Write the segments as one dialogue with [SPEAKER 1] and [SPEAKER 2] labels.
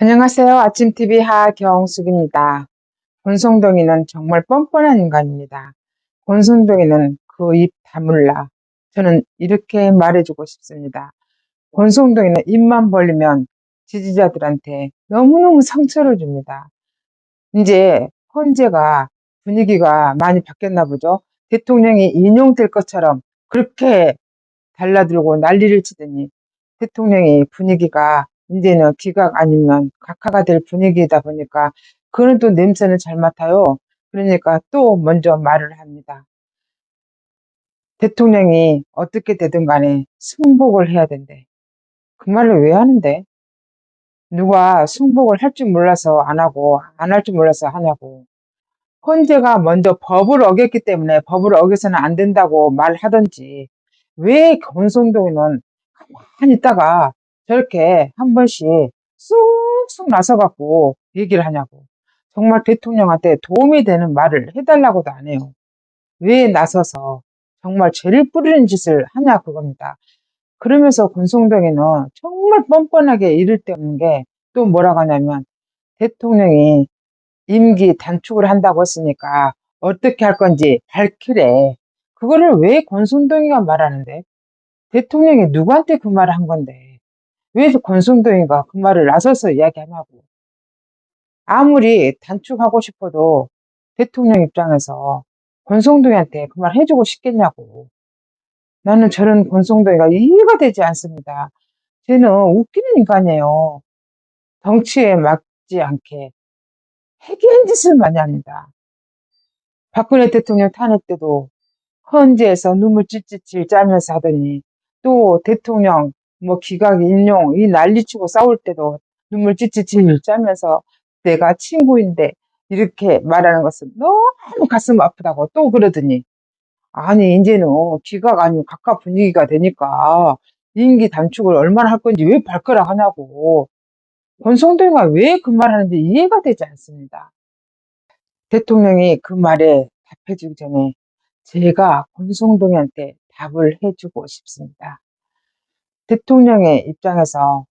[SPEAKER 1] 안녕하세요. 아침TV 하경숙입니다. 권성동이는 정말 뻔뻔한 인간입니다. 권성동이는 그 입 다물라. 저는 이렇게 말해주고 싶습니다. 권성동이는 입만 벌리면 지지자들한테 너무너무 상처를 줍니다. 이제 헌재가 분위기가 많이 바뀌었나 보죠. 대통령이 인용될 것처럼 그렇게 달라들고 난리를 치더니 대통령이 분위기가 이제는 기각 아니면 각하가 될 분위기이다 보니까 그는 또 냄새는 잘 맡아요. 그러니까 또 먼저 말을 합니다. 대통령이 어떻게 되든 간에 승복을 해야 된대. 그 말을 왜 하는데? 누가 승복을 할 줄 몰라서 안 하고 안 할 줄 몰라서 하냐고. 헌재가 먼저 법을 어겼기 때문에 법을 어겨서는 안 된다고 말하던지 왜 권성동이는 가만히 있다가 저렇게 한 번씩 쑥쑥 나서갖고 얘기를 하냐고. 정말 대통령한테 도움이 되는 말을 해달라고도 안 해요. 왜 나서서 정말 죄를 뿌리는 짓을 하냐 그겁니다. 그러면서 권성동이는 정말 뻔뻔하게 이를 데 없는 게 또 뭐라고 하냐면 대통령이 임기 단축을 한다고 했으니까 어떻게 할 건지 밝히래. 그거를 왜 권성동이가 말하는데? 대통령이 누구한테 그 말을 한 건데? 왜 권성동이가 그 말을 나서서 이야기하냐고. 아무리 단축하고 싶어도 대통령 입장에서 권성동이한테 그 말 해주고 싶겠냐고. 나는 저런 권성동이가 이해가 되지 않습니다. 쟤는 웃기는 인간이에요. 덩치에 맞지 않게 해괴한 짓을 많이 합니다. 박근혜 대통령 탄핵 때도 헌재에서 눈물 찔찔찔 짜면서 하더니 또 대통령 뭐 기각 인용 이 난리치고 싸울 때도 눈물 찔찔찔 짜면서 내가 친구인데 이렇게 말하는 것은 너무 가슴 아프다고 또 그러더니 아니 이제는 기각 아니고 각각 분위기가 되니까 임기 단축을 얼마나 할 건지 왜 발끈을 하냐고. 권성동이가 왜 그 말하는지 이해가 되지 않습니다. 대통령이 그 말에 답해주기 전에 제가 권성동이한테 답을 해주고 싶습니다. 대통령의 입장에서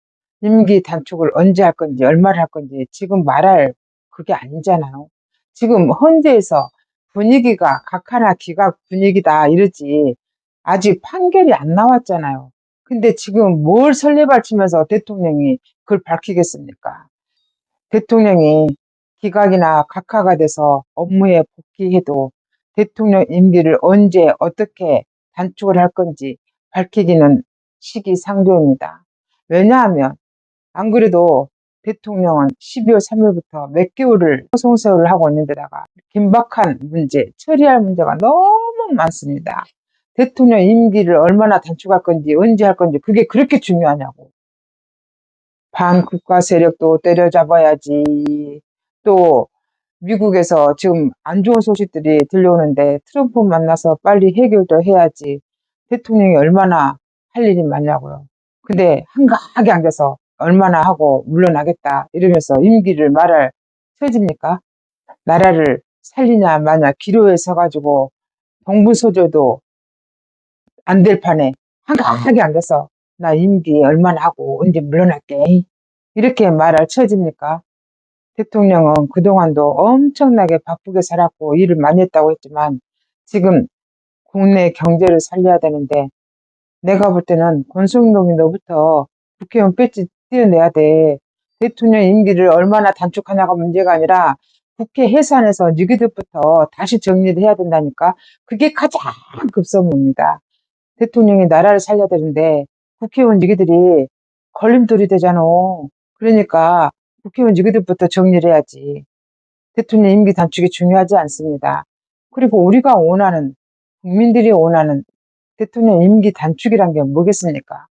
[SPEAKER 1] 임기 단축을 언제 할 건지 얼마를 할 건지 지금 말할 그게 아니잖아요. 지금 헌재에서 분위기가 각하나 기각 분위기다 이러지 아직 판결이 안 나왔잖아요. 근데 지금 뭘 설레발치면서 대통령이 그걸 밝히겠습니까? 대통령이 기각이나 각하가 돼서 업무에 복귀해도 대통령 임기를 언제 어떻게 단축을 할 건지 밝히기는 시기상조입니다. 왜냐하면 안 그래도 대통령은 12월 3일부터 몇 개월을 소송세월을 하고 있는데다가 긴박한 문제, 처리할 문제가 너무 많습니다. 대통령 임기를 얼마나 단축할 건지 언제 할 건지 그게 그렇게 중요하냐고. 반국가 세력도 때려잡아야지. 또 미국에서 지금 안 좋은 소식들이 들려오는데 트럼프 만나서 빨리 해결도 해야지. 대통령이 얼마나 할 일이 많냐고요. 근데 한가하게 앉아서 얼마나 하고 물러나겠다 이러면서 임기를 말할 처지입니까? 나라를 살리냐 마냐 기로에 서가지고 동분서주도 안 될 판에 한가하게 앉아서 나 임기 얼마나 하고 언제 물러날게 이렇게 말할 처지입니까? 대통령은 그동안도 엄청나게 바쁘게 살았고 일을 많이 했다고 했지만 지금 국내 경제를 살려야 되는데 내가 볼 때는 권성동이 너부터 국회의원 배지 떼어내야 돼. 대통령 임기를 얼마나 단축하냐가 문제가 아니라 국회 해산해서 니기들부터 다시 정리를 해야 된다니까. 그게 가장 급선무입니다. 대통령이 나라를 살려야 되는데 국회의원 니기들이 걸림돌이 되잖아. 그러니까 국회의원 니기들부터 정리를 해야지. 대통령 임기 단축이 중요하지 않습니다. 그리고 우리가 원하는 국민들이 원하는 대통령 임기 단축이란 게 뭐겠습니까?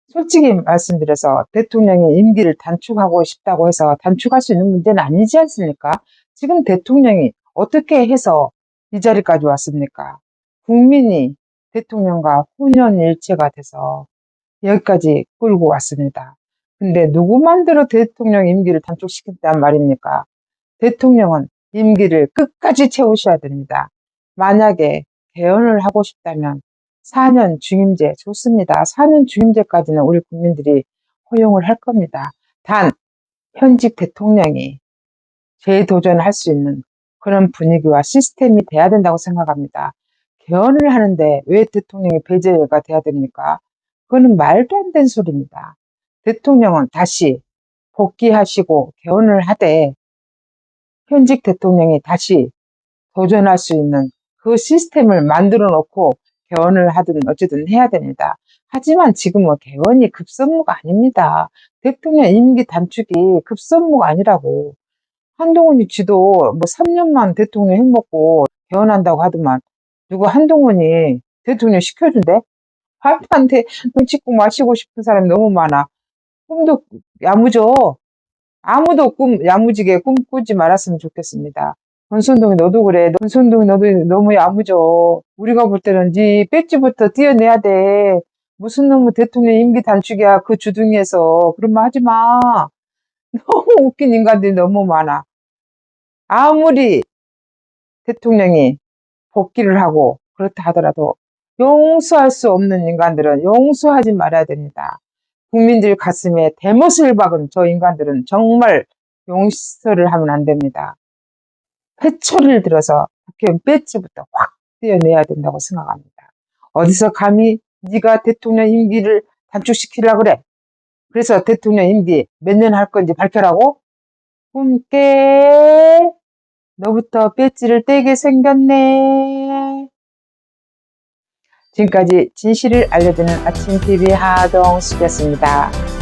[SPEAKER 1] 솔직히 말씀드려서 대통령의 임기를 단축하고 싶다고 해서 단축할 수 있는 문제는 아니지 않습니까? 지금 대통령이 어떻게 해서 이 자리까지 왔습니까? 국민이 대통령과 혼연일체가 돼서 여기까지 끌고 왔습니다. 근데 누구 맘대로 대통령 임기를 단축시켰단 말입니까? 대통령은 임기를 끝까지 채우셔야 됩니다. 만약에 개헌을 하고 싶다면 4년 중임제 좋습니다. 4년 중임제까지는 우리 국민들이 허용을 할 겁니다. 단 현직 대통령이 재도전할 수 있는 그런 분위기와 시스템이 돼야 된다고 생각합니다. 개헌을 하는데 왜 대통령이 배제가 돼야 됩니까? 그거는 말도 안 되는 소리입니다. 대통령은 다시 복귀하시고 개헌을 하되 현직 대통령이 다시 도전할 수 있는 그 시스템을 만들어 놓고 개헌을 하든 어쨌든 해야 됩니다. 하지만 지금은 개헌이 급선무가 아닙니다. 대통령 임기 단축이 급선무가 아니라고. 한동훈이 지도 뭐 3년만 대통령 해먹고 개헌한다고 하더만 누가 한동훈이 대통령 시켜준대? 말도 안 돼. 눈치고 마시고 싶은 사람이 너무 많아. 꿈도 야무져. 아무도 야무지게 꿈꾸지 말았으면 좋겠습니다. 권순동이 너도 그래. 권순동이 너도 너무 야무져. 우리가 볼 때는 네 배지부터 띄어내야 돼. 무슨 놈의 대통령 임기 단축이야. 그 주둥이에서. 그런 말 하지 마. 너무 웃긴 인간들이 너무 많아. 아무리 대통령이 복귀를 하고 그렇다 하더라도 용서할 수 없는 인간들은 용서하지 말아야 됩니다. 국민들 가슴에 대못을 박은 저 인간들은 정말 용서를 하면 안 됩니다. 회초리를 들어서 국회의원 배지부터 확 떼어내야 된다고 생각합니다. 어디서 감히 네가 대통령 임기를 단축시키려고 그래? 그래서 대통령 임기 몇 년 할 건지 밝혀라고? 꿈깨 너부터 배지를 떼게 생겼네. 지금까지 진실을 알려드리는 아침TV 하동숙이었습니다.